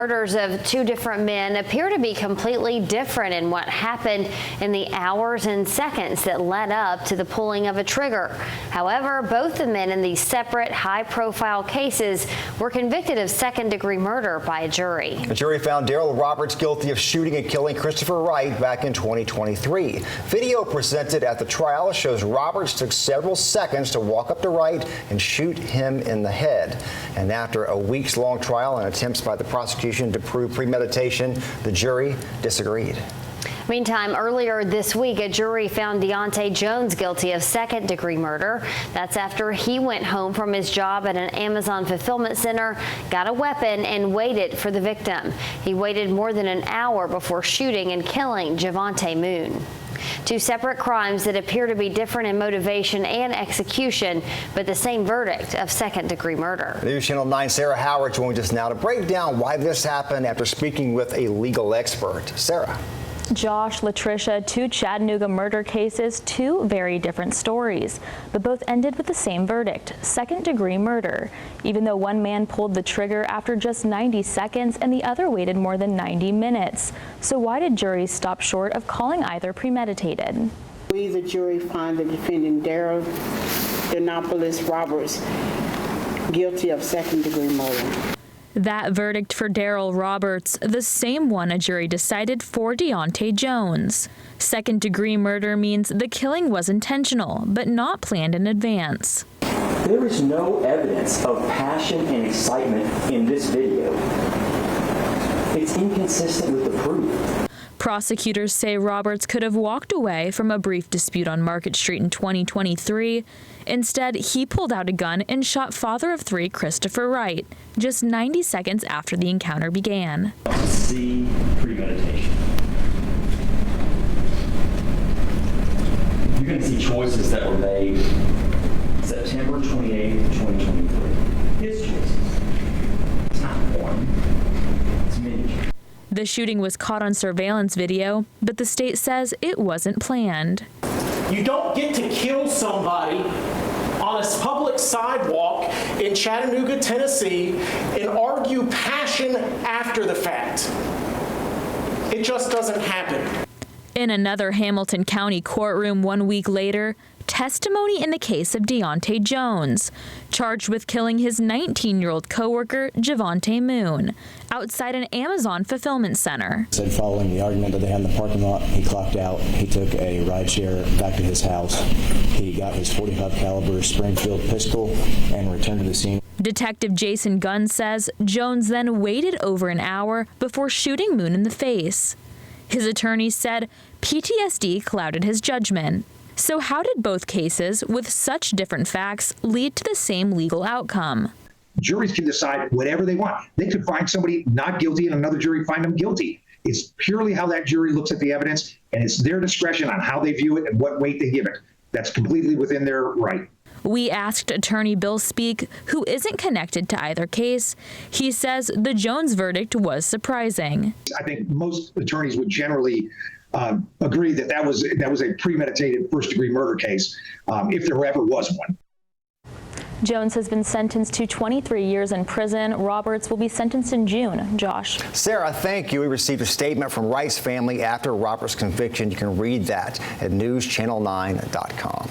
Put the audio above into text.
Murders of two different men appear to be completely different in what happened in the hours and seconds that led up to the pulling of a trigger. However, both the men in these separate high-profile cases were convicted of second-degree murder by a jury. The jury found Darrell Roberts guilty of shooting and killing Christopher Wright back in 2023. Video presented at the trial shows Roberts took several seconds to walk up to Wright and shoot him in the head. And after a weeks-long trial and attempts by the prosecution to prove premeditation, the jury disagreed. Meantime, earlier this week, a jury found Deontay Jones guilty of second-degree murder. That's after he went home from his job at an Amazon fulfillment center, got a weapon, and waited for the victim. He waited more than an hour before shooting and killing Javante Moon. Two separate crimes that appear to be different in motivation and execution, but the same verdict of second-degree murder. News Channel 9's Sarah Howard joins us now to break down why this happened after speaking with a legal expert. Sarah. Josh, Latricia, two Chattanooga murder cases, two very different stories, but both ended with the same verdict, second-degree murder, even though one man pulled the trigger after just 90 seconds and the other waited more than 90 minutes. So why did juries stop short of calling either premeditated? We, the jury, find the defendant Darrell Roberts guilty of second-degree murder. That verdict for Darrell Roberts, the same one a jury decided for Deontay Jones. Second-degree murder means the killing was intentional, but not planned in advance. There is no evidence of passion and excitement in this video. It's inconsistent with the proof. Prosecutors say Roberts could have walked away from a brief dispute on Market Street in 2023. Instead, he pulled out a gun and shot father of three Christopher Wright, just 90 seconds after the encounter began. See premeditation. You're going to see choices that were made September 28th, 2023. His choices. It's not one. It's many. The shooting was caught on surveillance video, but the state says it wasn't planned. You don't get to kill somebody on a public sidewalk in Chattanooga, Tennessee, and argue passion after the fact. It just doesn't happen. In another Hamilton County courtroom 1 week later, testimony in the case of Deontay Jones, charged with killing his 19-year-old coworker, Javante Moon, outside an Amazon fulfillment center. Said following the argument that they had in the parking lot, he clocked out. He took a ride share back to his house. He got his .45 caliber Springfield pistol and returned to the scene. Detective Jason Gunn says Jones then waited over an hour before shooting Moon in the face. His attorney said PTSD clouded his judgment. So how did both cases, with such different facts, lead to the same legal outcome? Juries can decide whatever they want. They could find somebody not guilty and another jury find them guilty. It's purely how that jury looks at the evidence, and it's their discretion on how they view it and what weight they give it. That's completely within their right. We asked attorney Bill Speak, who isn't connected to either case. He says the Jones verdict was surprising. I think most attorneys would generally agree that that was a premeditated first-degree murder case, if there ever was one. Jones has been sentenced to 23 years in prison. Roberts will be sentenced in June. Josh. Sarah, thank you. We received a statement from Wright's family after Roberts' conviction. You can read that at newschannel9.com.